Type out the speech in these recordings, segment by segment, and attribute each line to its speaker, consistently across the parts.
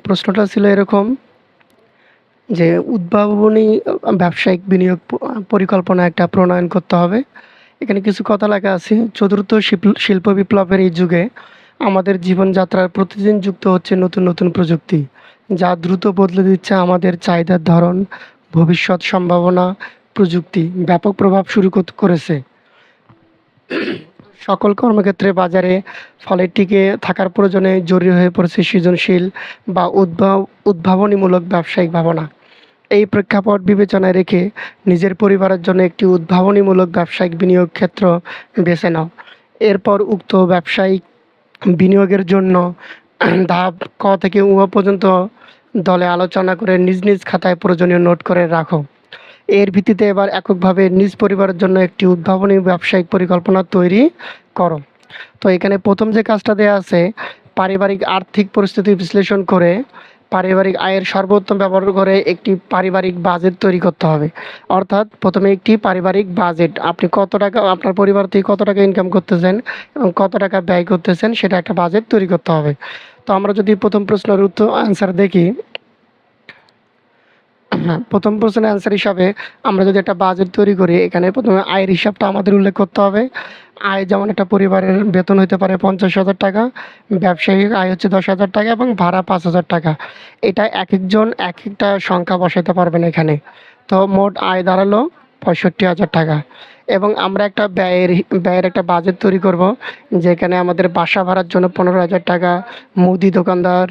Speaker 1: প্রশ্নটা ছিল এরকম যে উদ্ভাবনী ব্যবসায়িক বিনিয়োগ পরিকল্পনা একটা প্রণয়ন করতে হবে। এখানে কিছু কথা লেখা আছে। চতুর্থ শিল্প বিপ্লবের এই যুগে আমাদের জীবনযাত্রার প্রতিদিন যুক্ত হচ্ছে নতুন নতুন প্রযুক্তি, যা দ্রুত বদলে দিচ্ছে আমাদের চাহিদার ধরন, ভবিষ্যৎ সম্ভাবনা। প্রযুক্তি ব্যাপক প্রভাব শুরু করেছে সকল কর্মক্ষেত্রে বাজারে, ফলে টিকে থাকার প্রয়োজনে জরুরি হয়ে পড়েছে সৃজনশীল বা উদ্ভাবনীমূলক ব্যবসায়িক ভাবনা। এই প্রেক্ষাপট বিবেচনায় রেখে নিজের পরিবারের জন্য একটি উদ্ভাবনীমূলক ব্যবসায়িক বিনিয়োগ ক্ষেত্র বেছে নাও। এরপর উক্ত ব্যবসায়িক বিনিয়োগের জন্য ধাপ ক থেকে উ পর্যন্ত দলে আলোচনা করে নিজ নিজ খাতায় প্রয়োজনীয় নোট করে রাখো। এর ভিত্তিতে এবার এককভাবে নিজ পরিবারের জন্য একটি উদ্ভাবনী ব্যবসায়িক পরিকল্পনা তৈরি করো। তো এখানে প্রথম যে কাজটা দেওয়া আছে, পারিবারিক আর্থিক পরিস্থিতি বিশ্লেষণ করে পারিবারিক আয়ের সর্বোত্তম ব্যবহার করে একটি পারিবারিক বাজেট তৈরি করতে হবে। অর্থাৎ প্রথমে একটি পারিবারিক বাজেট, আপনি কত টাকা আপনার পরিবার থেকে কত টাকা ইনকাম করতেছেন এবং কত টাকা ব্যয় করতেছেন সেটা একটা বাজেট তৈরি করতে হবে। তো আমরা যদি প্রথম প্রশ্নের আনসার দেখি, প্রথম প্রশ্নের অ্যান্সার হিসাবে আমরা যদি একটা বাজেট তৈরি করি, এখানে প্রথমে আয়ের হিসাবটা আমাদের উল্লেখ করতে হবে। আয় যেমন একটা পরিবারের বেতন হতে পারে 50,000 টাকা, ব্যবসায়িক আয় হচ্ছে 10,000 টাকা এবং ভাড়া 5,000 টাকা। এটা এক একজন এক একটা সংখ্যা বসাইতে পারবেন এখানে। তো মোট আয় দাঁড়ালো 65,000 টাকা। এবং আমরা একটা ব্যয়ের একটা বাজেট তৈরি করব, যেখানে আমাদের বাসা ভাড়ার জন্য 15,000 টাকা, মুদি দোকানদার,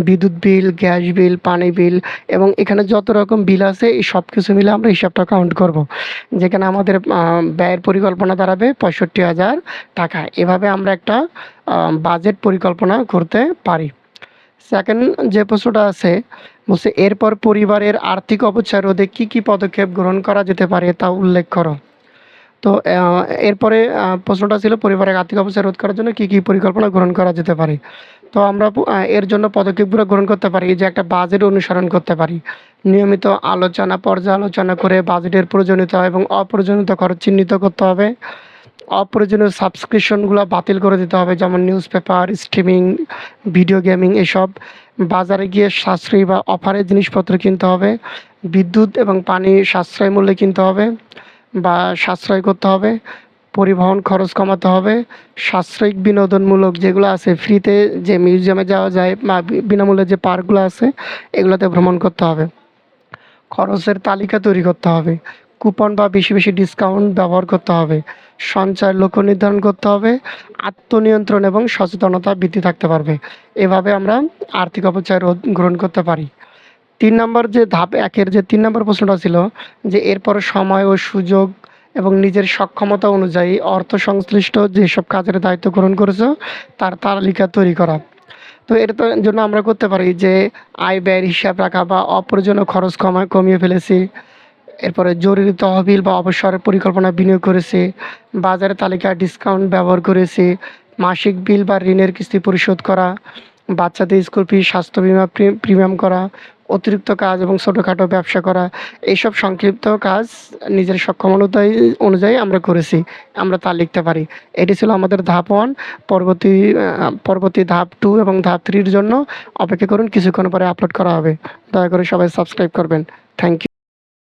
Speaker 1: বিদ্যুৎ বিল, গ্যাস বিল, পানি বিল এবং এখানে যত রকম বিল আছে এই সব কিছু মিলে আমরা হিসাবটা কাউন্ট করব। যেখানে আমাদের ব্যয়ের পরিকল্পনা দাঁড়াবে 65,000 টাকা। এভাবে আমরা একটা বাজেট পরিকল্পনা করতে পারি। সেকেন্ড যে প্রশ্নটা আছে, বলছে এরপর পরিবারের আর্থিক অবচয় রোধে কী কী পদক্ষেপ গ্রহণ করা যেতে পারে তা উল্লেখ করো। তো এরপরে প্রশ্নটা ছিল পরিবারের আর্থিক অবস্থা রোধ করার জন্য কী কী পরিকল্পনা গ্রহণ করা যেতে পারে। তো আমরা এর জন্য পদক্ষেপগুলো গ্রহণ করতে পারি যে একটা বাজেট অনুসরণ করতে পারি। নিয়মিত আলোচনা, পর্যালোচনা করে বাজেটের প্রয়োজনীয়তা এবং অপ্রয়োজনীয়তা খরচ চিহ্নিত করতে হবে। অপ্রয়োজনীয় সাবস্ক্রিপশনগুলো বাতিল করে দিতে হবে, যেমন news paper, streaming, video gaming এসব। বাজারে গিয়ে সাশ্রয়ী বা অফারের জিনিসপত্র কিনতে হবে। বিদ্যুৎ এবং পানি সাশ্রয় মূল্যে কিনতে হবে বা সাশ্রয় করতে হবে। পরিবহন খরচ কমাতে হবে। সাশ্রয়িক বিনোদনমূলক যেগুলো আছে, ফ্রিতে যে মিউজিয়ামে যাওয়া যায় বা বিনামূল্যে যে পার্কগুলো আছে এগুলোতে ভ্রমণ করতে হবে। খরচের তালিকা তৈরি করতে হবে। কুপন বা বেশি বেশি ডিসকাউন্ট ব্যবহার করতে হবে। সঞ্চয়ের লক্ষ্য নির্ধারণ করতে হবে। আত্মনিয়ন্ত্রণ এবং সচেতনতা বৃদ্ধি থাকতে পারবে। এভাবে আমরা আর্থিক অপচয় রোধ গ্রহণ করতে পারি। 3 নম্বর যে ধাপ 1 এর যে 3 নম্বর প্রশ্নটা ছিল যে এরপর সময় ও সুযোগ এবং নিজের সক্ষমতা অনুযায়ী অর্থ সংশ্লিষ্ট যেসব কাজের দায়িত্ব গ্রহণ করেছো তার তালিকা তৈরি করা। তো এর জন্য আমরা করতে পারি যে আয় ব্যয়ের হিসাব রাখা বা অপ্রয়োজনীয় খরচ কমিয়ে ফেলেছি। এরপরে জরুরি তহবিল বা অবসরের পরিকল্পনা বিনিয়োগ করেছি। বাজারের তালিকায় ডিসকাউন্ট ব্যবহার করেছি। মাসিক বিল বা ঋণের কিস্তি পরিশোধ করা। বাচ্চাদের স্কুল ফি, স্বাস্থ্য বিমা প্রিমিয়াম করা। অতিরিক্ত কাজ এবং ছোটোখাটো ব্যবসা করা। এইসব সংক্ষিপ্ত কাজ নিজের সক্ষম অনুযায়ী আমরা করেছি। আমরা তা লিখতে পারি। এটি ছিল আমাদের ধাপ 1। পরবর্তী ধাপ 2 এবং ধাপ 3 এর জন্য অপেক্ষা করুন, কিছুক্ষণ পরে আপলোড করা হবে। দয়া করে সবাই সাবস্ক্রাইব করবেন। Thank you.